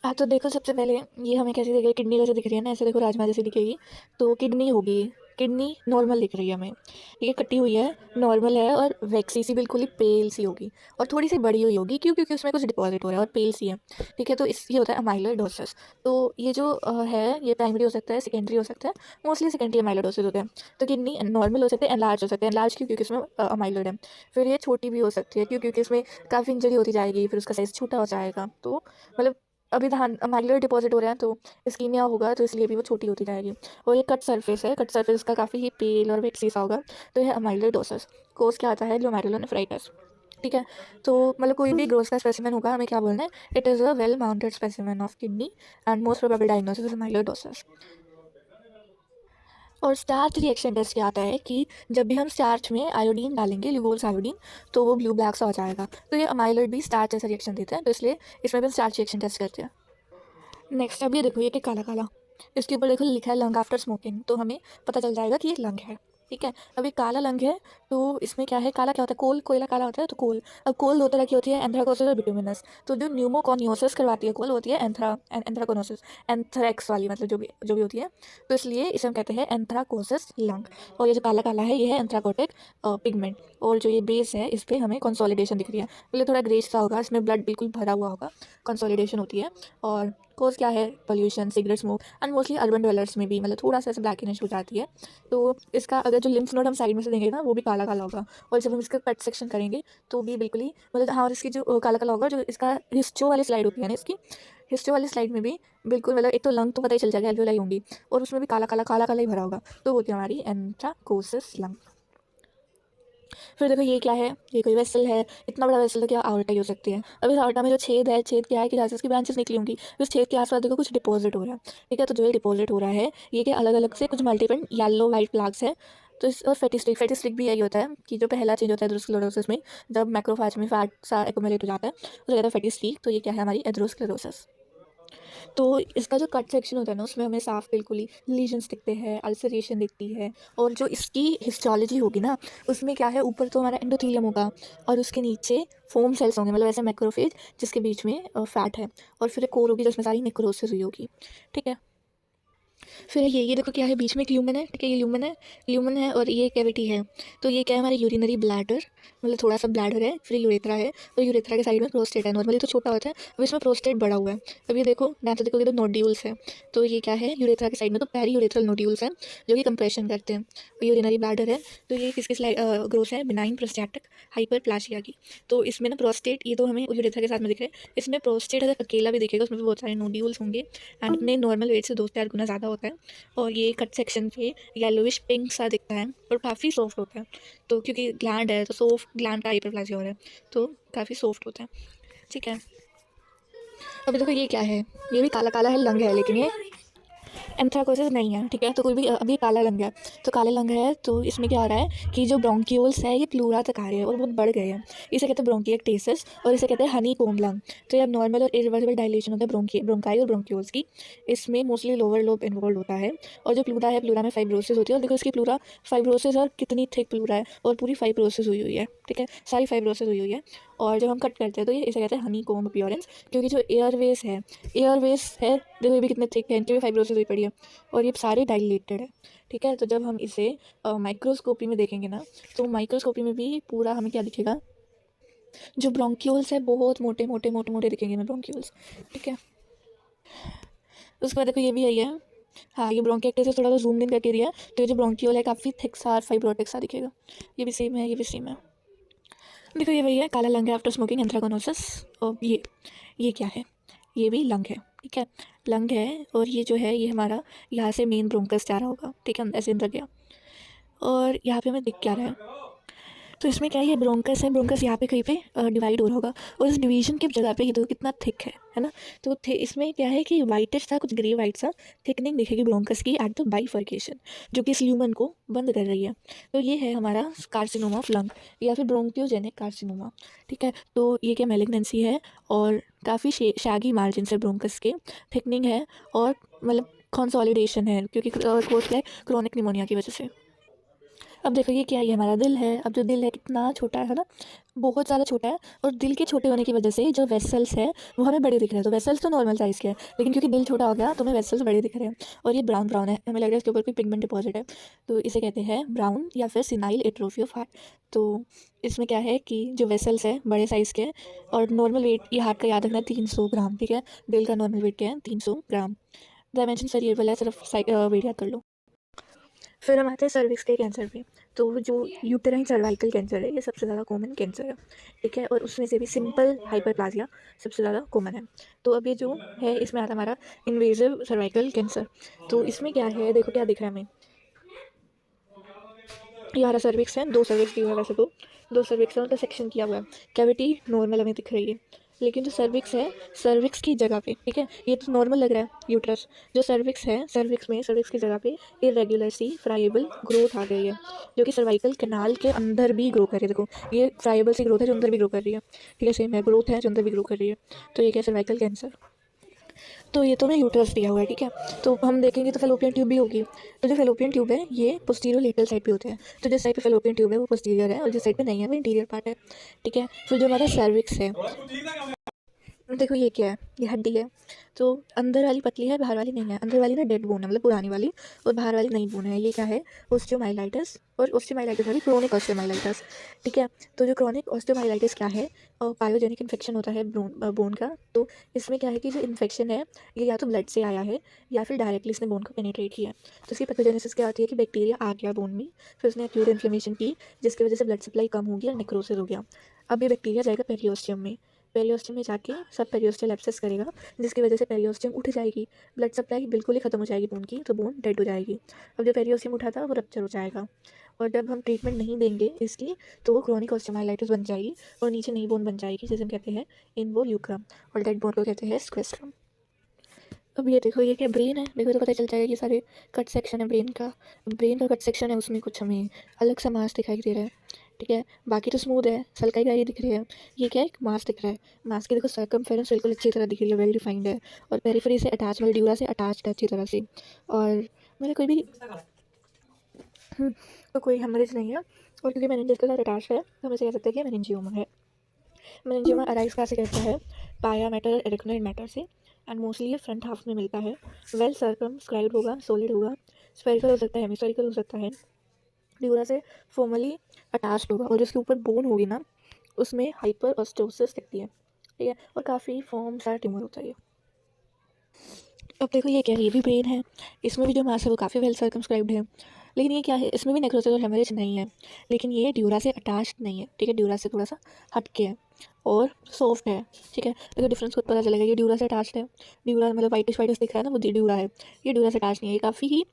तो देखो सबसे पहले ये हमें कैसी दिख रही है, किडनी जैसे दिख रही है ना, ऐसे देखो राजमा जैसी दिखेगी। तो किडनी होगी, किडनी नॉर्मल दिख रही है हमें, ठीक है, कटी हुई है, नॉर्मल है और वैक्सी सी बिल्कुल ही पेल सी होगी और थोड़ी सी बड़ी हुई होगी, क्यों? क्योंकि उसमें कुछ डिपॉजिट हो रहा है और पेल सी है, ठीक है। तो इस ये होता है अमाइलोइडोसिस। तो ये जो है ये प्राइमरी हो सकता है, सेकेंडरी हो सकता है, मोस्टली सेकेंडरी अमाइलोइडोसिस होता है। तो किडनी नॉर्मल हो सकते हैं, एनलार्ज हो सकते हैं। एनलार्ज क्यों? क्योंकि उसमें अमाइलोइड है। फिर ये छोटी भी हो सकती है, क्यों? क्योंकि उसमें काफ़ी इंजरी होती जाएगी, फिर उसका साइज़ छोटा हो जाएगा। तो मतलब अभी धान माइग्रेट डिपॉजिट हो रहे हैं, तो इस्कीमिया होगा, तो इसलिए भी वो छोटी होती जाएगी। और ये कट सरफेस है, कट सरफेस का काफ़ी ही पेल और वेक्सी सा होगा। तो यह अमाइलोइडोसिस। कोस क्या आता है? ग्लोमेरुलोनेफ्राइटिस, ठीक है। तो मतलब कोई भी ग्रोथ का स्पेसिमेन होगा, हमें क्या बोलना है? It is a well mounted specimen of kidney and most probable diagnosis is amyloidosis. और स्टार्च रिएक्शन टेस्ट क्या आता है कि जब भी हम स्टार्च में आयोडीन डालेंगे, लिवोल्स आयोडीन, तो वो ब्लू ब्लैक सा हो जाएगा। तो ये अमाइलोइड भी स्टार्च जैसा रिएक्शन देता है, तो इसलिए इसमें भी हम स्टार्च रिएक्शन टेस्ट करते हैं। नेक्स्ट अब ये देखो, ये कि काला काला, इसके ऊपर देखो लिखा है लंग आफ्टर स्मोकिंग, तो हमें पता चल जाएगा कि ये लंग है, ठीक है। अब ये काला लंग है, तो इसमें क्या है? काला क्या होता है? कोल, कोयला काला होता है, तो कोल। अब कोल दो तरह की होती है, एंथ्राकोसिस और बिटुमिनस। तो जो न्यूमोकोनियोसिस करवाती है कोल, वो होती है एंथ्राकोनोसिस, एंथ्रेक्स वाली, मतलब जो भी होती है। तो इसलिए इसे हम कहते हैं एंथ्राकोसिस लंग। और ये जो काला काला है, ये है एंथ्राकोटिक पिगमेंट। और जो ये बेस है, इस पर हमें कंसोलिडेशन दिख रही है, मतलब थोड़ा ग्रेस सा होगा, इसमें ब्लड बिल्कुल भरा हुआ होगा, कंसोलिडेशन होती है। और कोज क्या है? Pollution, cigarette smoke, and mostly urban developers में भी मतलब थोड़ा सा ऐसे ब्लैकिश हो जाती है। तो इसका अगर जो लिम्फ नोड हम साइड में से देंगे ना, वो भी काला काला होगा। और जब हम इसका कट सेक्शन करेंगे, तो भी बिल्कुल ही मतलब, हाँ, और इसकी जो काला काला होगा, जो इसका हिस्टो वाली स्लाइड होती है ना, इसकी हिस्टो वाली स्लाइड में भी बिल्कुल, मतलब एक तो लंग तो पता ही चल जाएगा, एल्वेलाई होंगी, और उसमें भी काला काला ही भरा होगा। तो होती है हमारी एंथ्राकोसिस लंग। फिर देखो ये क्या है? ये कोई वेसल है, इतना बड़ा वेसल, तो क्या आउटा ही हो सकती है। अब इस आउटा में जो छेद है, छेद क्या है कि जहाँ से उसकी ब्रांचेस निकली होंगी, उस छेद के आसपास देखो कुछ डिपॉजिट हो रहा है, ठीक है। तो जो ये डिपॉजिट हो रहा है, ये कि अलग अलग से कुछ मल्टीपल येलो वाइट प्लाग्स है। तो इस और फेटिस्टिक भी यही होता है कि जो पहला चेंज होता है एथेरोस्क्लेरोसिस में, जब मैक्रोफेज में फैट सा एक्युमुलेट हो जाता है, उसे कहते हैं फेटिस्टिक। तो ये क्या है? हमारी एथेरोस्क्लेरोसिस। तो इसका जो कट सेक्शन होता है ना, उसमें हमें साफ बिल्कुल ही लीजन्स दिखते हैं, अल्सरेशन दिखती है। और जो इसकी हिस्टोलॉजी होगी ना, उसमें क्या है? ऊपर तो हमारा एंडोथीलियम होगा, और उसके नीचे फोम सेल्स होंगे, मतलब ऐसे मैक्रोफेज, जिसके बीच में फैट है। और फिर एक कोर होगी जिसमें सारी नेक्रोसिस हुई होगी, ठीक है। फिर ये देखो क्या है? बीच में एक ल्यूमन है, ठीक है, ये ल्यूमन है और ये कैविटी है। तो ये क्या है? हमारी यूरिनरी ब्लैडर, मतलब थोड़ा सा ब्लैडर है। फिर यूरेथ्रा है, और यूरेथ्रा के साइड में प्रोस्टेट है। नॉर्मली तो छोटा होता है, अब इसमें प्रोस्टेट बड़ा हुआ है। अब ये देखो ध्यान से देखोगे तो नोड्यूल्स है। तो ये क्या है? यूरेथ्रा के साइड में तो पेरी यूरेथ्रल नोड्यूल्स हैं, जो कि कंप्रेशन करते हैं। यूरिनरी ब्लैडर है, तो ये किसकी स्लाइड ग्रोथ है? बिनाइन प्रोस्टैटिक हाइपरप्लासिया की। तो इसमें ना प्रोस्टेट, ये तो हमें यूरेथ्रा के साथ में दिख रहा है, इसमें प्रोस्टेट अगर अकेला भी दिखेगा, उसमें भी बहुत सारे नोड्यूल्स होंगे, एंड अपने नॉर्मल वेट से 2 से 4 गुना ज़्यादा होता है। और ये कट सेक्शन पे येलोविश पिंक सा दिखता है, और काफ़ी सॉफ्ट होता है। तो क्योंकि ग्लैंड है, तो सॉफ्ट ग्लैंड का हाइपरप्लासिया हो रहा है, तो काफ़ी सॉफ्ट होता है, ठीक है। अभी देखो ये क्या है? ये भी काला काला है, लंग है, लेकिन ये एंथ्राकोसिस नहीं है, ठीक है। तो कोई भी अभी काला लंग है, तो काला लंग है, तो इसमें क्या हो रहा है कि जो ब्रोंक्यूल्स है, ये प्लूरा तक आ रहे हैं और बहुत बढ़ गए हैं। इसे कहते हैं ब्रोंकिएक्टेसिस, और इसे कहते हैं हनी कोम लंग। तो ये अब नॉर्मल और इरिवर्सिबल डायलेशन होता है ब्रोंकाई और ब्रोंक्यूल्स की। इसमें मोस्टली लोअर लोब इन्वॉल्व होता है। और जो प्लूरा है, प्लूरा में फाइब्रोसिस होती है, और देखो इसकी प्लूरा फाइब्रोसिस, और कितनी थिक प्लूरा है, और पूरी फाइब्रोसिस हुई हुई है, ठीक है, सारी फाइब्रोसिस हुई हुई है। और जब हम कट करते हैं, तो ये इसे कहते हैं हनी कोम अपीयरेंस, क्योंकि जो एयरवेज है, देखो ये भी कितने थिक है, इनकी भी फाइब्रोसिस हुई पड़ी है, और ये सारे डाइलेटेड है, ठीक है। तो जब हम इसे माइक्रोस्कोपी में देखेंगे ना, तो माइक्रोस्कोपी में भी पूरा हमें क्या दिखेगा? जो ब्रोंक्यूल्स है, बहुत मोटे मोटे मोटे मोटे दिखेंगे हमें ब्रोंक्यूल्स, ठीक है। उसके बाद देखो ये भी यही है। हाँ, ये ब्रोंकिएक्टिस से थोड़ा सा जूम इन करके दिया है, तो ये जो ब्रोंक्यूल है, काफ़ी थिक सा और फाइब्रोटिक सा दिखेगा। ये भी सेम है, ये भी सेम है। देखो ये वही है, काला लंग है आफ्टर स्मोकिंग, एंथ्राकोनोसिस। और ये क्या है? ये भी लंग है, ठीक है, लंग है। और ये जो है, ये हमारा यहाँ से मेन ब्रोंकस जा रहा होगा, ठीक है, ऐसे अंदर गया। और यहाँ पे हमें दिख क्या रहा है? तो इसमें क्या है? ये ब्रोंकस है, ब्रोंकस यहाँ पे कहीं पे डिवाइड हो रहा होगा, और इस डिवीजन की जगह पे ये देखो कितना थिक है ना। तो इसमें क्या है कि वाइटिश था, कुछ ग्रे वाइट सा थिकनिंग दिखेगी ब्रोंकस की एट द बाइफर्केशन, जो कि इस ल्यूमन को बंद कर रही है। तो ये है हमारा कार्सिनोमा ऑफ लंग, या फिर ब्रोंक्योजेनिक कार्सिनोमा, ठीक है। तो ये क्या मेलिग्नेंसी है, और काफ़ी शैगी मार्जिन है ब्रोंकस के, थिकनिंग है, और मतलब कंसोलिडेशन है, क्योंकि कोर्स क्या है? क्रोनिक निमोनिया की वजह से। अब देखो ये क्या है, ये हमारा दिल है। अब जो दिल है कितना छोटा है ना, बहुत ज़्यादा छोटा है। और दिल के छोटे होने की वजह से जो वेसल्स है वो हमें बड़े दिख रहे हैं। तो वेसल्स तो नॉर्मल साइज़ के हैं, लेकिन क्योंकि दिल छोटा हो गया तो हमें वेसल्स बड़े दिख रहे हैं। और ये ब्राउन ब्राउन है, हमें लग रहा है इसके ऊपर कोई पिगमेंट डिपॉजिट है। तो इसे कहते हैं ब्राउन या फिर सिनाइल एट्रोफी ऑफ हार्ट। तो इसमें क्या है कि जो वेसल्स है बड़े साइज़ के हैं। और नॉर्मल वेट ये हार्ट का याद रखना 300 ग्राम, ठीक है। दिल का नॉर्मल वेट क्या है, 300 ग्राम। डायमेंशन वेरिएबल है, सिर्फ वेट याद कर लो। फिर हम आते हैं सर्विक्स के कैंसर पे। तो जो यूटेराइन सर्वाइकल कैंसर है ये सबसे ज़्यादा कॉमन कैंसर है, ठीक है। और उसमें से भी सिंपल हाइपरप्लाजिया सबसे ज़्यादा कॉमन है। तो अब ये जो है इसमें आता है हमारा इन्वेजिव सर्वाइकल कैंसर। तो इसमें क्या है, देखो क्या दिख रहा है हमें, ये हमारा सर्विक्स है। दो सर्विक्स दिया हुआ है, वैसे तो दो सर्विक्स है, उनका सेक्शन किया हुआ है। कैविटी नॉर्मल हमें दिख रही है, लेकिन जो सर्विक्स है सर्विक्स की जगह पे, ठीक है, ये तो नॉर्मल लग रहा है यूट्रस। जो सर्विक्स है सर्विक्स की जगह पे इरेगुलर सी फ्राइबल ग्रोथ आ गई है, जो कि सर्वाइकल कैनाल के अंदर भी ग्रो कर रही है। देखो ये फ्राइबल सी ग्रोथ है जो अंदर भी ग्रो कर रही है, ठीक है। सेम है, ग्रोथ है जो अंदर भी ग्रो कर रही है। तो ये क्या है, सर्वाइकल कैंसर। तो ये तो मैं यूट्रस दिया हुआ है, ठीक है। तो हम देखेंगे तो फेलोपियन ट्यूब भी होगी। तो जो फेलोपियन ट्यूब है ये पोस्टीरियर लेटरल साइड पे होते हैं। तो जिस साइड पे फेलोपियन ट्यूब है वो पोस्टीरियर है, और जिस साइड पे नहीं है वो इंटीरियर पार्ट है, ठीक है। फिर जो हमारा सर्विक्स है, देखो ये क्या है, ये हड्डी है। तो अंदर वाली पतली है, बाहर वाली नहीं है। अंदर वाली ना डेड बोन है, मतलब पुरानी वाली, और बाहर वाली नई बोन है। ये क्या है, ओस्टियोमाइलाइटिस। और ओस्टियोमाइलाइटिस वाली क्रोनिक ऑस्टियोमाइलाइटिस, ठीक है। तो जो क्रोनिक ऑस्टियोमाइलाइटिस क्या है, पायोजेनिक इन्फेक्शन होता है बोन का। तो इसमें क्या है कि जो इन्फेक्शन है ये या तो ब्लड से आया है या फिर डायरेक्टली इसने बोन को पेनिट्रेट किया है। तो इसकी पैथोजेनेसिस क्या होती है कि बैक्टीरिया आ गया बोन में, फिर उसने एक्यूट इन्फ्लेमेशन की, जिसकी वजह से ब्लड सप्लाई कम हो गई और नेक्रोसिस हो गया। अब ये बैक्टीरिया जाएगा पेरियोस्टियम में, पेरियोस्टियम में जाके सब पेरियोस्टियल एब्सेस करेगा, जिसकी वजह से पेरियोस्टियम उठ जाएगी, ब्लड सप्लाई बिल्कुल ही खत्म हो जाएगी बोन की, तो बोन डेड हो जाएगी। अब जो पेरियोस्टियम उठा था वो रप्चर हो जाएगा, और जब हम ट्रीटमेंट नहीं देंगे इसकी तो वो क्रोनिक ऑस्टियोमाइलाइटिस बन जाएगी, और नीचे नई बोन बन जाएगी जिसे हम कहते हैं इन्वोल्यूक्रम, और डेड बोन को कहते हैं स्क्वेस्ट्रम। अब ये देखो ये क्या ब्रेन है, देखो तो पता चल जाएगा ये सारे कट सेक्शन है ब्रेन का। ब्रेन का कट सेक्शन है, उसमें कुछ हमें अलग सा मांस दिखाई दे रहा है, ठीक है। बाकी तो स्मूथ है, सल्काई गायरी दिख रही है। ये क्या है, एक मांस दिख रहा है। मांस की देखो सर्कमफेरेंस बिल्कुल अच्छी तरह दिख रही है, वेल डिफाइंड है। और पेरिफेरी से अटैच, मतलब ड्यूरा से अटैच्ड है अच्छी तरह से। और मैंने कोई भी तो कोई हेमरेज नहीं है, और क्योंकि मेनिंजेस के साथ अटैच है तो हम इसे कह सकते हैं कि मेनिंजियोमा है। मेनिंजियोमा अराइज कहाँ से कहता है, पाया मैटर और एरिकनोइड मैटर से, एंड मोस्टली ये फ्रंट हाफ में मिलता है। वेल सर्कमस्क्राइब्ड होगा, सॉलिड होगा, स्फेरिकल हो सकता है, हेमिस्फेरिकल हो सकता है, ड्यूरा से फॉर्मली अटैच्ड होगा, और जिसके ऊपर बोन होगी ना उसमें हाइपर ऑस्टियोसिस दिखती है, ठीक है। और काफ़ी फॉर्म सारा ट्यूमर होता है ये। अब देखो ये क्या है, ये भी ब्रेन है। इसमें भी जो मास है वो काफ़ी वेल सर्कमस्क्राइब्ड है, लेकिन ये क्या है, इसमें भी नेक्रोसिस और हेमरेज नहीं है, लेकिन ये ड्यूरा से अटैच्ड नहीं है, ठीक है। ड्यूरा से थोड़ा सा हट के है और सॉफ्ट है, ठीक है। देखो डिफरेंस खुद पता चलेगा, ये ड्यूरा से अटैच्ड है। ड्यूरा मतलब वाइटिश वाइटिश दिख रहा है ना, वो ड्यूरा है। ये ड्यूरा से अटैच नहीं है, ये काफ़ी ही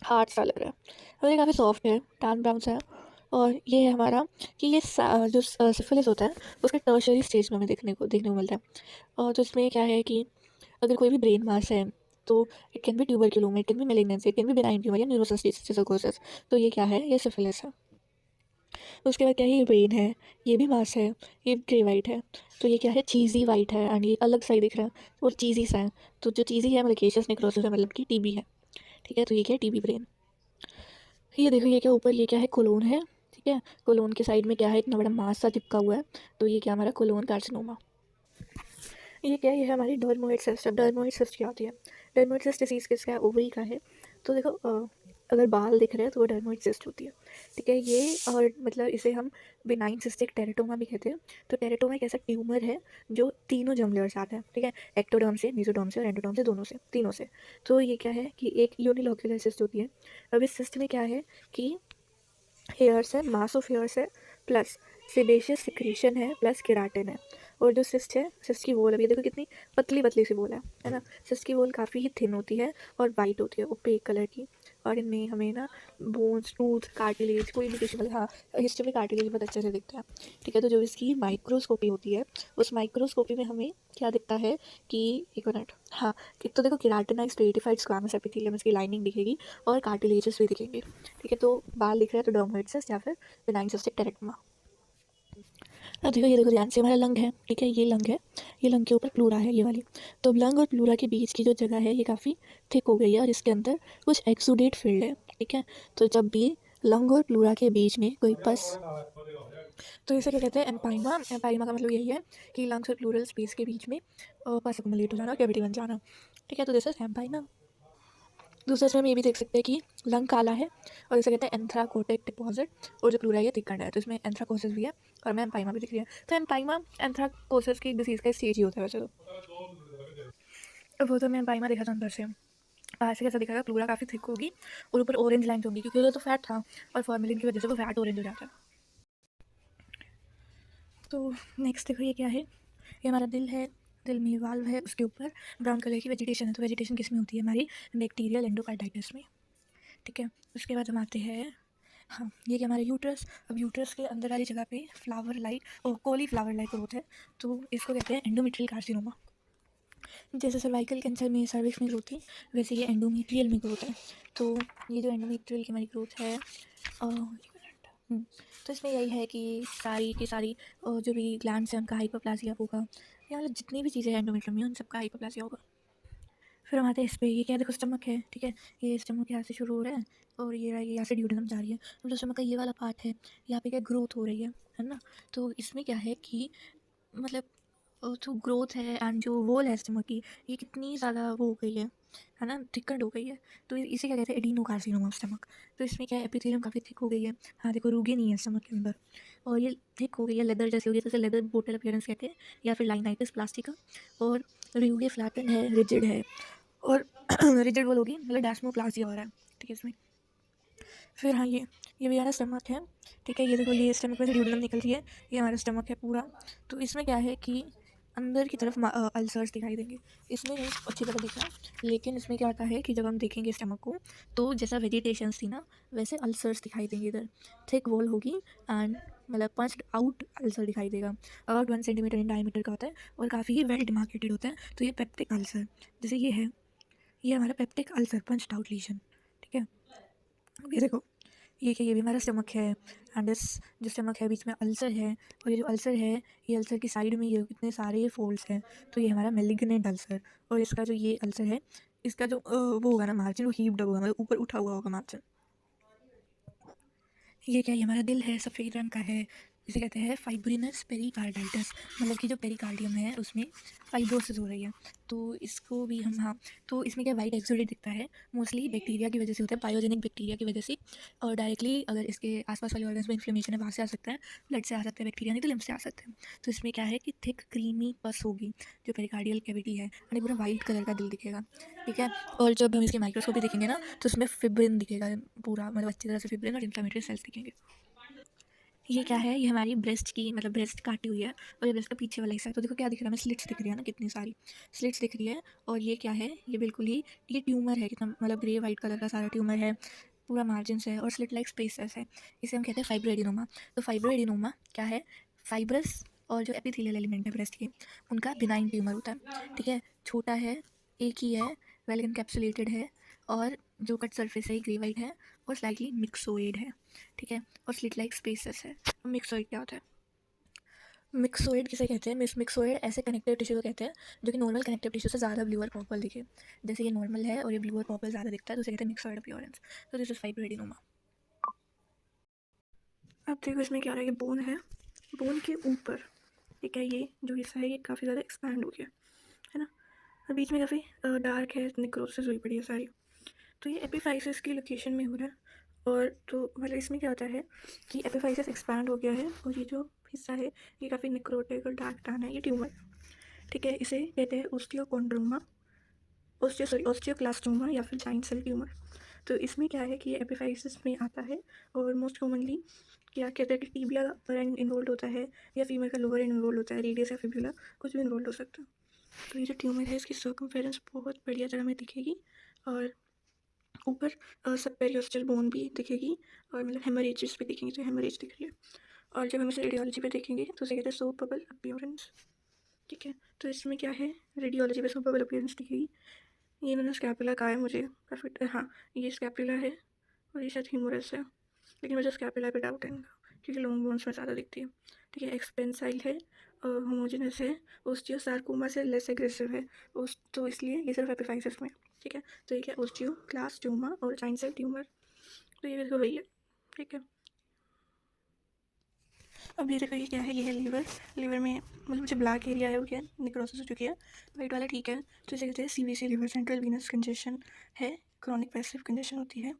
हार्ड सा लग रहा है, और ये काफ़ी सॉफ्ट है, टैन ब्राउन सा है। और ये है हमारा कि ये जो सिफिलिस होता है उसके टर्शरी स्टेज में हमें देखने को मिलता है। और तो इसमें क्या है कि अगर कोई भी ब्रेन मास है तो it can be tuberculoma, it can be malignancy, it can be benign tumour या न्यूरोसिस्टिस। तो ये क्या है, ये सिफिलिस है। उसके बाद क्या है, ये ब्रेन है, ये भी मास है, ये ग्रे वाइट है। तो ये क्या है, चीज़ी वाइट है, एंड ये अलग सा ही दिख रहा है और चीज़ी सा है। तो जो चीज़ी है मलिकेशियस नेक्रोसिस है, मतलब कि टीबी है, ठीक है। तो ये क्या है, टीबी ब्रेन। ये देखो ये क्या ऊपर, ये क्या है, कोलोन है, ठीक है। कोलोन के साइड में क्या है, इतना बड़ा मास सा चिपका हुआ है। तो ये क्या हमारा कोलोन कार्सिनोमा। ये क्या है, ये है हमारी डर्मोइड सिस्ट। डर्मोइड सिस्ट क्या होती है, डर्मोइड सिस्ट डिसीज़ किसका है, ओवरी का है। तो देखो अगर बाल दिख रहे हैं तो वो डर्मोइड सिस्ट होती है, ठीक है। ये और मतलब इसे हम बिनाइन सिस्टिक टेरेटोमा भी कहते हैं। तो टेरेटोमा एक ऐसा ट्यूमर है जो तीनों जर्म लेयर से आता है, ठीक है। एक्टोडर्म से, मेसोडर्म से और एंडोडर्म से, दोनों से, तीनों से। तो ये क्या है कि एक यूनिलोक्यूलर सिस्ट होती है। अब इस सिस्ट में क्या है कि हेयर्स है, मास ऑफ हेयर्स है, प्लस सेबेशियस सिक्रीशन है, प्लस केराटिन है। और जो सिस्ट है, सिस्ट की वॉल, अभी देखो कितनी पतली पतली सी वॉल है ना। सिस्ट की वॉल काफ़ी ही थिन होती है और वाइट होती है, ओपेक कलर की। और इनमें हमें ना बोन्स, टूथ, कार्टिलेज, कोई भी टिश्यू, मतलब हाँ हिस्ट्री में कार्टिलेज बहुत अच्छे से दिखता है, ठीक है। तो जो इसकी माइक्रोस्कोपी होती है उस माइक्रोस्कोपी में हमें क्या दिखता है कि, एक मिनट, हाँ, एक तो देखो केराटिनाइज्ड स्ट्रेटिफाइड स्क्वामस एपिथेलियम, इसकी लाइनिंग दिखेगी और कार्टिलेजेस भी दिखेंगे, ठीक है। तो बाल दिख रहा है तो डर्मोइड सिस्ट या फिर बिनाइन सिस्टिक टेरेटोमा। अब देखो ये देखो ध्यान से, हमारा लंग है, ठीक है। ये लंग है, ये लंग के ऊपर प्लूरा है, ये वाली। तो लंग और प्लूरा के बीच की जो जगह है ये काफ़ी थिक हो गई है और इसके अंदर कुछ एक्सुडेट फील्ड है, ठीक है। तो जब भी लंग और प्लूरा के बीच में कोई पस, तो इसे क्या कहते हैं, एम्पाइमा। एम्पाइमा का मतलब यही है कि लंग्स और प्लूरल स्पेस के बीच में पस एक्युमुलेट हो जाना, कैविटी बन जाना। ठीक है, तो दिस इज एम्पाइमा। दूसरे इसमें हम ये भी देख सकते हैं कि लंग काला है और इसे कहते हैं एंथ्राकोटिक डिपॉजिट, और जो प्लूरा है ये थिकन्ड है, तो इसमें एंथ्राकोसिस भी है और हमें एम्पाइमा भी दिख रही है। तो एम्पाइमा एंथ्राकोसिस की डिसीज़ का स्टेज ही होता है वैसे तो। अब वो तो हमें एम्पाइमा देखा था अंदर से, बाहर से कैसा दिखेगा, प्लूरा काफ़ी थिक होगी और ऊपर ऑरेंज लाइन्स होंगी, क्योंकि उधर तो फैट था और फॉर्मेलिन की वजह से वो फैट ऑरेंज हो जाता है। तो नेक्स्ट देखो ये क्या है, ये हमारा दिल है। दिल में वाल्व है, उसके ऊपर ब्राउन कलर की वेजिटेशन है। तो वेजिटेशन किस में होती है, हमारी बैक्टीरियल एंडोकार्डाइटिस में। ठीक है, उसके बाद हम आते हैं, हाँ ये क्या हमारा यूट्रस। अब यूट्रस के अंदर वाली जगह पे फ्लावर लाइक और कॉलीफ्लावर लाइक ग्रोथ है, तो इसको कहते हैं एंडोमेट्रियल कार्सिनोमा। जैसे सर्वाइकल कैंसर में सर्विक्स में ग्रोथ थी, वैसे ये एंडोमेट्रियल में ग्रोथ है। तो ये जो एंडोमेट्रियल की हमारी ग्रोथ है, तो इसमें यही है कि सारी की सारी जो भी ग्लैंड्स हैं उनका हाइपरप्लासिया होगा, या मतलब जितनी भी चीज़ें हैं एंडोमेट्रियम में उन सबका हाइपरप्लासिया होगा। फिर हम आते हैं इस पे, ये क्या देखो, स्टमक है। ठीक है, ये स्टमक यहाँ से शुरू हो रहा है और ये यहाँ से ड्यूडेनम जा रही है, मतलब स्टमक का ये वाला पार्ट है, यहाँ पे क्या ग्रोथ हो रही है ना। तो इसमें क्या है कि मतलब जो ग्रोथ है एंड जो वॉल है स्टमक की, ये कितनी ज़्यादा वो हो गई है ना, थिकन्ड हो गई है। तो इसे क्या कहते हैं, एडिनोकार्सिनोमा ऑफ स्टमक। तो इसमें क्या है, एपिथेलियम काफ़ी थिक हो गई है। हाँ देखो, रूगे नहीं है स्टमक के अंदर, और ये थिक हो गई है, लेदर जैसे हो गई, जैसे लेदर बोटल अपीयरेंस कहते हैं, या फिर लाइनाइटिस प्लास्टिका। और रूगे फ्लैटन है, रिजिड है, और रिजिड वॉल होगी, मतलब डैस्मोप्लासिया हो रहा है। ठीक है इसमें। फिर हाँ ये भी हमारा स्टमक है। ठीक है, ये देखो, ये स्टमक में से ड्यूडेनम निकल रही है, ये हमारा स्टमक है पूरा। तो इसमें क्या है कि अंदर की तरफ अल्सर्स दिखाई देंगे। इसमें नहीं अच्छी तरह दिखा, लेकिन इसमें क्या होता है कि जब हम देखेंगे स्टमक को, तो जैसा वेजिटेशंस थी ना, वैसे अल्सर्स दिखाई देंगे इधर। थिक वॉल होगी एंड मतलब पंच्ड आउट अल्सर दिखाई देगा, अबाउट 1 सेंटीमीटर इन डायमीटर का होता है और काफ़ी ही वेल डिमार्केटेड होता है। तो ये पेप्टिक अल्सर, जैसे ये हमारा पेप्टिक अल्सर, पंच्ड आउट लीशन। ठीक है, ये देखो, ये क्या, ये भी हमारा स्टमक है एंड इस जो स्टमक है बीच में अल्सर है, और ये जो अल्सर है, ये अल्सर की साइड में ये कितने सारे फोल्ड्स हैं। तो ये हमारा मेलिग्नेंट अल्सर, और इसका जो ये अल्सर है, इसका जो वो होगा ना मार्जिन, वो हीप्ड होगा, मतलब ऊपर उठा हुआ होगा मार्जिन। ये क्या, ये हमारा दिल है, सफ़ेद रंग का है। इसे कहते हैं फाइब्रिनस पेरिकार्डाइटिस, मतलब कि जो पेरिकार्डियम है उसमें फाइब्रोसिस हो रही है। तो इसको भी हम, हाँ, तो इसमें क्या वाइट एक्सोडेट दिखता है, मोस्टली बैक्टीरिया की वजह से होता है, पायोजेनिक बैक्टीरिया की वजह से। और डायरेक्टली अगर इसके आसपास वाले ऑर्गन्स में इन्फ्लेमेशन है, वहाँ से आ सकता है, ब्लड से आ सकता है बैक्टीरिया, नहीं तो लिम्फ से आ सकते हैं। तो इसमें क्या है कि थिक क्रीमी पस होगी जो पेरिकार्डियल कैविटी है, यानी पूरा वाइट कलर का दिल दिखेगा। ठीक है, और जब हम इसके माइक्रोस्कोपी देखेंगे ना, तो उसमें फिब्रिन दिखेगा पूरा, मतलब अच्छी तरह से फिब्रिन और इन्फ्लेमेटरी सेल्स दिखेंगे। ये क्या है, ये हमारी ब्रेस्ट की, मतलब ब्रेस्ट काटी हुई है, और ये ब्रेस्ट का पीछे वाला हिस्सा है। तो देखो क्या दिख रहा है, हमें स्लिट्स दिख रही है ना, कितनी सारी स्लिट्स दिख रही है। और ये क्या है, ये बिल्कुल ही, ये ट्यूमर है, कितना मतलब ग्रे वाइट कलर का सारा ट्यूमर है, पूरा मार्जिन है और स्लिट लाइक स्पेसेस है। इसे हम कहते हैं फाइब्रोएडिनोमा। तो फाइब्रोएडिनोमा क्या है, फाइब्रस और जो एपिथेलियल एलिमेंट है ब्रेस्ट के, उनका बिनाइन ट्यूमर होता है। ठीक है, छोटा है, एक ही है, वेल इनकैप्सुलेटेड है, और जो कट सरफेस है ग्रे वाइट है और स्लाइटली मिक्सोइड है। ठीक है, और स्लिट लाइक स्पेसेस है। मिक्सोइड क्या होता है, मिक्सोइड किसे कहते हैं, मिक्सोइड ऐसे कनेक्टिव टिश्यू को कहते हैं जो कि नॉर्मल कनेक्टिव टिश्यू से ज़्यादा ब्लू और पर्पल दिखे। जैसे ये नॉर्मल है और ये ब्लू और पर्पल ज़्यादा दिखता है, तो उसे कहते हैं मिक्सोइड अपीयरेंस। तो दिस इज फाइब्रोएडिनोमा। अब देखो इसमें क्या है, ये बोन है, बोन के ऊपर ठीक है, ये जो हिस्सा है ये काफ़ी ज़्यादा एक्सपैंड हो गया है ना, और बीच में काफ़ी डार्क है, निक्रोसिस हुई पड़ी है सारी। तो ये एपिफाइसिस की लोकेशन में हो रहा है। और तो मतलब इसमें क्या होता है कि एपिफाइसिस एक्सपैंड हो गया है, और ये जो हिस्सा है ये काफ़ी निक्रोटिक और डार्क टैन है, ये ट्यूमर। ठीक है, इसे कहते हैं ओस्टियोकोंड्रोमा, ओस्टियोक्लास्टोमा या फिर जाइंट सेल ट्यूमर। तो इसमें क्या है कि ये एपिफाइसिस में आता है, और मोस्ट कॉमनली क्या कहते हैं कि टीबिया अपर एंड इन्वॉल्व होता है, या फीमेल का लोअर एंड इन्वॉल्व होता है, रेडियस या फिब्युला कुछ भी इन्वॉल्व हो सकता है। तो ये जो ट्यूमर है इसकी सर्कमफेरेंस बहुत बढ़िया तरह में दिखेगी, और ऊपर सब पेरियोस्टल बोन भी दिखेगी, और मतलब हेमरेजेस भी दिखेंगे, तो हेमरेज दिख रही है। और जब हम इसे रेडियोलॉजी पे देखेंगे तो उसे कहते हैं सोप बबल अपीयरेंस। ठीक है, तो इसमें क्या है, रेडियोलॉजी पे सोप बबल अपीयरेंस दिखेगी। ये इन्होंने स्कैपुला कहा है मुझे काफ़ी, हाँ ये स्कैपुला है, और ये शायद ह्यूमरस है, लेकिन मुझे स्कैपुला पे डाउट है इनका, क्योंकि लॉन्ग बोन्स में ज़्यादा दिखती है। ठीक है, एक्सपेंसाइल है, होमोजेनस है, ओस्टियोसार्कोमा से लेस एग्रेसिव है, तो इसलिए ये सिर्फ एपिफाइसिस में। ठीक है, तो ये क्या, ओस्टियो क्लास्टोमा और जाइंट सेल ट्यूमर। तो ये देखो वही है, ठीक है। अब ये देखो ये क्या है, ये है लीवर। लीवर में मतलब जो ब्लैक एरिया है वो क्या है, निक्रोसिस हो चुकी है। वाइट वाला ठीक है, तो इसे कहते हैं CVC, liver central venous congestion है, क्रॉनिक पैसिव कंजेशन होती है।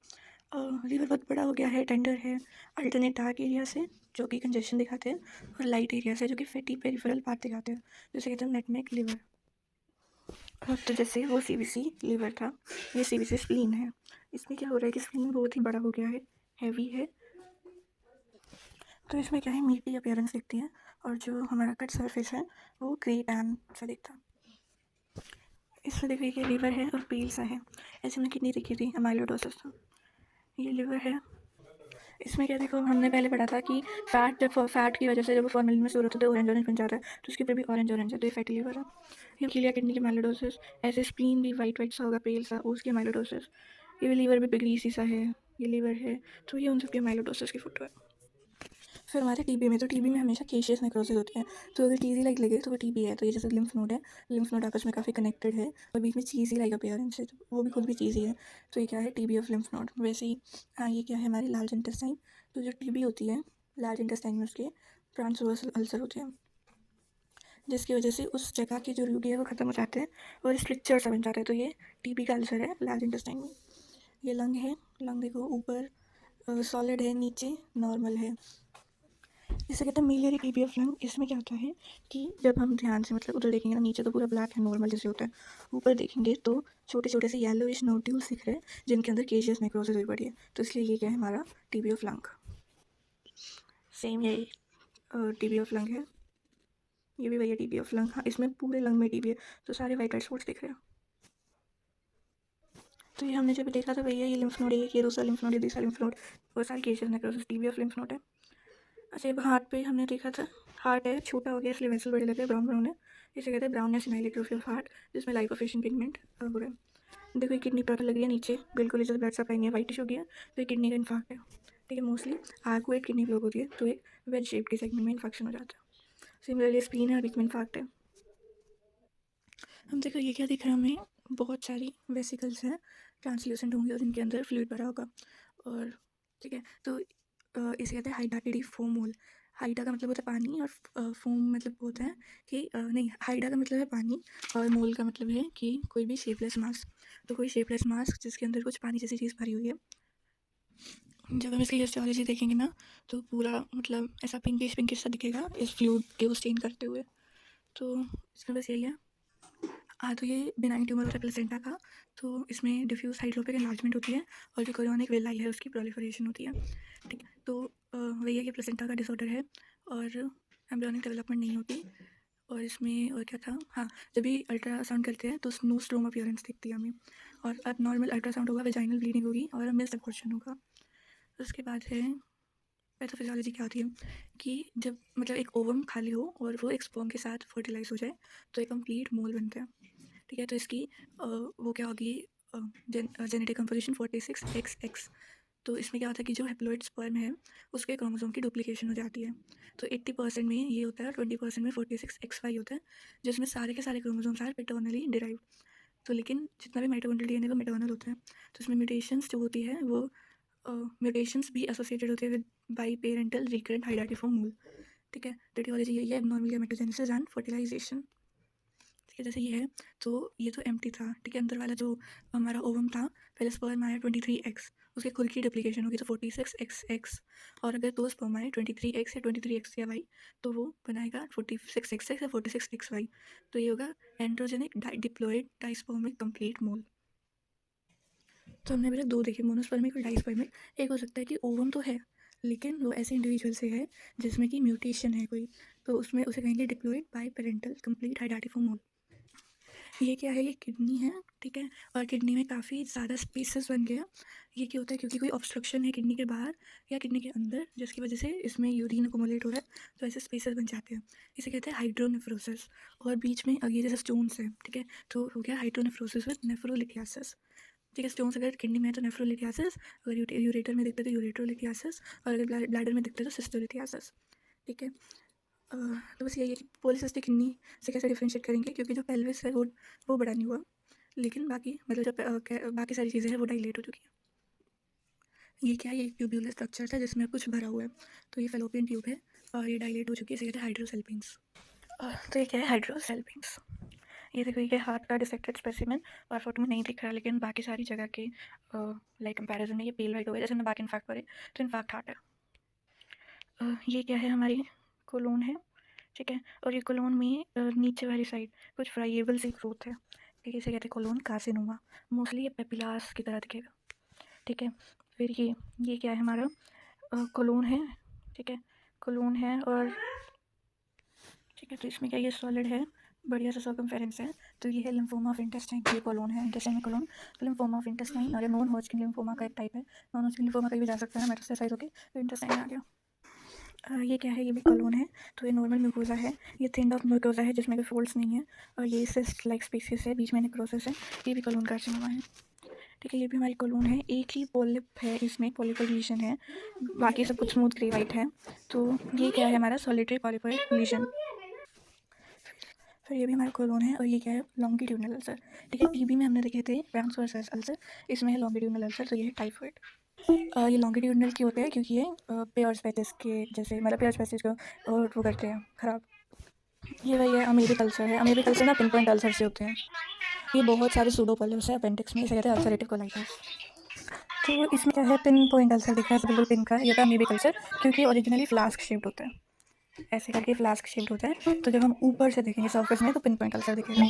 लीवर बहुत बड़ा हो गया है, टेंडर है, अल्टरनेट डार्क एरिया से जो कि कंजेशन दिखाते हैं, और लाइट एरिया से जो कि फैटी पेरिफेरल पार्ट दिखाते हैं, जैसे कहते हैं नेटमेक लीवर। तो जैसे वो सीवीसी लीवर था, ये सीवीसी स्प्लीन है। इसमें क्या हो रहा है कि स्प्लीन बहुत ही बड़ा हो गया है, हैवी है, तो इसमें क्या है, मीटी अपीयरेंस दिखती है, और जो हमारा कट सरफेस है वो ग्रे टैन सा दिखता है। इसमें देखिए कि लीवर है और पील सा है, ऐसे में किडनी दिखी थी, अमाइलोइडोसिस था। ये लीवर है। इसमें क्या देखो, हमने पहले पढ़ा था कि फैट की वजह से जब फॉर्मेलिन में स्टोर होता है तो ऑरेंज ऑरेंज बन जाता है, तो उसके ऊपर भी ऑरेंज ऑरेंज है, तो ये फैटी लीवर है। ये किलिया किडनी की अमाइलोइडोसिस, ऐसे स्प्लीन भी वाइट वाइट सा होगा, पेल सा, उसकी अमाइलोइडोसिस। ये लीवर भी ग्रीसी सा है, ये लीवर है, तो ये उन सबकी अमाइलोइडोसिस की फोटो है। फिर हमारे टीबी में, तो टीबी में हमेशा केशियस नेक्रोसिस होती है, तो अगर टीजी लाइक लगे तो वो टीबी है। तो ये जैसे लिम्फ नोड है, लिम्फ नोड आपस में काफ़ी कनेक्टेड है, और बीच में चीज़ी लाइक अपीयरेंस है, तो वो भी खुद भी चीज़ी है, तो ये क्या है, टीबी ऑफ लिम्फ नोड। वैसे ही हाँ, ये क्या है, हमारे लार्ज इंटेस्टाइन। तो जो टीबी होती है लार्ज इंटेस्टाइन में, उसके ट्रांसवर्सल अल्सर होते हैं, जिसकी वजह से उस जगह की जो रूट है वो ख़त्म हो जाते हैं और स्ट्रिक्चर सा बन जाता है, तो ये टीबी का अल्सर है लार्ज इंटेस्टाइन में। ये लंग है, लंग देखो ऊपर सॉलिड है, नीचे नॉर्मल है, इसे कहते हैं मिलियरी टीबी ऑफ लंग। इसमें क्या होता है कि जब हम ध्यान से मतलब उधर देखेंगे ना, नीचे तो पूरा ब्लैक है, नॉर्मल जैसे होता है, ऊपर देखेंगे तो छोटे छोटे से येलोइश नोड्यूल्स दिख रहे हैं, जिनके अंदर केशियस नेक्रोसिस हुई पड़ी है, तो इसलिए ये क्या है, हमारा टीबी ऑफ लंग। सेम ये टीबी ऑफ लंग है, ये भी वही टीबी ऑफ लंग। हाँ, इसमें पूरे लंग में टीबी है, तो सारे वाइट वाइट स्पॉट्स दिख रहे हैं। तो ये हमने जब देखा था भैया, ये लिम्फ नोड है, ये दूसरा लिम्फ नोड, ये तीसरा लिम्फ नोड, वो सारी caseous necrosis TB of lymph node है। अच्छा, अब हार्ट पे हमने देखा था, हार्ट है, छोटा हो गया इसलिए वेसल बड़े लगे, ब्राउन ब्राउन है, इसे कहते हैं ब्राउननेस इन हाइलीट्रोफी ऑफ हार्ट, जिसमें लाइपोफिशिएंट पिगमेंट हो रहा है। देखो ये किडनी पर्पल लग रही है नीचे, बिल्कुल जैसे ब्लड सप्लाई नहीं है, वाइटिश हो गया, तो ये किडनी का इन्फाक्ट है। ठीक है, मोस्टली आर्कुएट किडनी ब्लॉक होती है, तो एक वेज शेप के सेगमेंट में इन्फेक्शन हो जाता है। सिमिलरली स्प्लीन है और बीच में इन्फाक्ट है। हम देखो ये क्या दिख रहा है हमें, बहुत सारी वेसिकल्स हैं, ट्रांसल्यूसेंट होंगी और इनके अंदर फ्लूइड भरा होगा, और ठीक है, तो इसे कहते हैं हाइडाटेडी फोम मोल। हाइडा का मतलब होता है पानी, और फोम मतलब होता है कि नहीं, हाइडा का मतलब है पानी, और मोल का मतलब है कि कोई भी शेपलेस मास। तो कोई शेपलेस मास जिसके अंदर कुछ पानी जैसी चीज़ भरी हुई है। जब हम इसकी हिस्टोलॉजी देखेंगे ना, तो पूरा मतलब ऐसा पिंकिश पिंकिश सा दिखेगा इस फ्लूइड के स्टेन करते हुए। तो इसमें बस यही है। तो ये बिनाइन ट्यूमर होता है प्लेसेंटा का, तो इसमें डिफ्यूज हाइड्रोपिक एनलार्जमेंट होती है, और जो कोरियोनिक विलाई है उसकी प्रोलिफरेशन होती है। ठीक है, तो वही है कि प्लेसेंटा का डिसऑर्डर है, और एम्ब्रियोनिक डेवलपमेंट नहीं होती। और इसमें और क्या था, हाँ, जब भी अल्ट्रासाउंड करते हैं तो नो स्ट्रोम अपीयरेंस दिखती है हमें, और अब नॉर्मल अल्ट्रासाउंड होगा, वेजाइनल ब्लीडिंग होगी, और मिस्ड अबॉर्शन होगा। उसके बाद है पैथोफिजियोलॉजी, क्या होती है कि जब मतलब एक ओवम खाली हो और वो एक स्पर्म के साथ फर्टिलाइज हो जाए, तो एक कंप्लीट मोल बनता है। ठीक है, तो इसकी वो क्या होगी, जेनेटिक कंपोजिशन 46XX। तो इसमें क्या होता है कि जो हेप्लॉइड स्पर्म है उसके क्रोमोसोम की डुप्लीकेशन हो जाती है, तो 80% में ये होता है, 20% में 46XY होता है, जिसमें सारे के सारे क्रोमोसोम्स आर पैटर्नली डिराइव। तो लेकिन जितना भी माइटोकॉन्ड्रियल डीएनए वो मेटागोनल होता है, तो इसमें म्यूटेशंस जो होती है वो म्यूटेशंस भी एसोसिएटेड होते हैं विद बाई पेरेंटल रिकरेंट हाइडाटिफॉर्म मूल। ठीक है, तो टियोलॉजी यही है, एबनॉर्मल गैमेटोजेनेसिस एंड फर्टिलाइजेशन। ठीक है, जैसे ये है, तो ये तो एम्प्टी था। ठीक है, अंदर वाला जो हमारा ओवम था, पहले स्पर्म आया 23X, उसके खुद की डुप्लीकेशन होगी तो 46XX, और अगर दो स्पर्म आए 23X या 23X या वाई, तो वो बनाएगा 46XX या 46XY, तो ये होगा एंड्रोजेनिक डिप्लॉइड डाइस्पर्मिक कंप्लीट मोल। तो हमने अभी तक दो देखे, मोनोस्पर्मिक और डाइस्पर्मिक। एक हो सकता है कि ओवम तो है, लेकिन वो ऐसे इंडिविजुअल से है जिसमें कि म्यूटेशन है कोई, तो उसमें उसे कहेंगे डिप्लॉइड बाई पेरेंटल कंप्लीट हाइडाटिफॉर्म मोल। ये क्या है, ये किडनी है। ठीक है, और किडनी में काफ़ी ज़्यादा स्पेसेस बन गया। ये क्या होता है, क्योंकि कोई ऑब्स्ट्रक्शन है किडनी के बाहर या किडनी के अंदर, जिसकी वजह से इसमें यूरिन अकोमोलेट हो रहा है, तो ऐसे स्पेसेस बन जाते हैं। इसे कहते हैं हाइड्रोनेफ्रोसिस। और बीच में ये जैसे स्टोन्स है, ठीक है, तो हो गया हाइड्रोनेफ्रोसिस विद नेफ्रोलिथियासिस। ठीक है, स्टोन्स अगर किडनी में है तो नेफ्रोलिथियासिस, अगर यूरेटर में दिखते तो यूरेट्रोलिथियासिस, और अगर ब्लैडर में दिखते तो सिस्टोलिथियासिस। ठीक है, तो बस यही है कि पॉलीसिस्टिक किडनी से कैसे डिफरेंशिएट करेंगे, क्योंकि जो पेल्विस है वो बड़ा नहीं हुआ, लेकिन बाकी मतलब जो बाकी सारी चीज़ें हैं वो डाइलेट हो चुकी हैं। ये क्या है, ये ट्यूब्यूलर स्ट्रक्चर था जिसमें कुछ भरा हुआ है, तो ये फेलोपियन ट्यूब है और ये डायलेट हो चुकी है, इसे कहते हैं हाइड्रोसेल्पिन्स। तो ये क्या है, हाइड्रोसेल्पिन्स। ये देखो, ये हार्ट का डिसेक्टेड स्पेसिमेन, और फोटो में नहीं दिख रहा लेकिन बाकी सारी जगह के लाइक कंपैरिजन में ये पेल वाइट हो गया, जैसे हमने बाकी इन्फैक्ट करे तो इन्फैक्ट हार्ट है। ये क्या है, हमारी कोलोन है, ठीक है, और ये कोलोन में नीचे वाली साइड कुछ फ्राइएबल सी ग्रोथ है, ठीक है, इसे कहते हैं कोलोन कार्सिनोमा। मोस्टली ये पेपिलास की तरह दिखेगा, ठीक है। फिर ये क्या है, हमारा कोलोन है, ठीक है, कोलोन है, और ठीक है, तो इसमें क्या, ये सॉलिड है, बढ़िया सा सर्कमफेरेंस है, तो ये है लिम्फोमा ऑफ इंटेस्टाइन, ये कोलोन है, इंटेस्टाइन में कोलोन, तो लिम्फोमा ऑफ इंटेस्टाइन, और ये नॉन हॉजकिन लिम्फोमा का एक टाइप है। नॉन हॉजकिन लिम्फोमा कहीं भी जा सकता है, मेटास्टेसाइज होके तो इंटेस्टाइन में आ गया। ये क्या है, ये भी कोलोन है, तो ये नॉर्मल म्यूकोजा है, ये थिन ऑफ म्यूकोजा है जिसमें कोई फोल्ड्स नहीं है, और ये सिस्ट लाइक स्पीसीज है, बीच में नेक्रोसिस है, ये भी कोलोन कार्सिनोमा है, ठीक है। ये भी हमारी कोलोन है, एक ही पॉलिप है, इसमें पॉलिपल लीजन है, बाकी सब कुछ स्मूथ ग्रे वाइट है। तो ये क्या है, हमारा सॉलिटरी पॉलिपल लीजन। फिर ये भी हमारा कोलोन है, और ये क्या है, लॉन्गिट्यूडनल अल्सर, ठीक है। टीबी में हमने देखे थे ट्रांसवर्स अल्सर, इसमें है लॉन्गिट्यूडनल अल्सर, तो ये है टाइफाइड। ये लॉन्गिट्यूडनल क्यों होते हैं, क्योंकि ये पेयर स्पेसिस के जैसे, मतलब पेयर स्पेसिस को वो करते हैं खराब। ये वही है, अमीबिक अल्सर है, अमीबिक अल्सर ना पिन पॉइंट अल्सर से होते हैं। ये बहुत सारे सूडो पॉलिप्स है अपेंडिक्स में, इसे कहते हैं अल्सरेटिव कोलाइटिस। तो इसमें क्या है, पिन पॉइंट अल्सर दिख रहा है, बिल्कुल पिन का, ये था अमीबिक अल्सर, क्योंकि ओरिजिनली फ्लास्क शेप्ड होता है, ऐसे करके फ्लास्क शेप्ड होता है, तो जब हम ऊपर से देखेंगे सर्फेस में तो पिन पॉइंट अल्सर दिखेगा।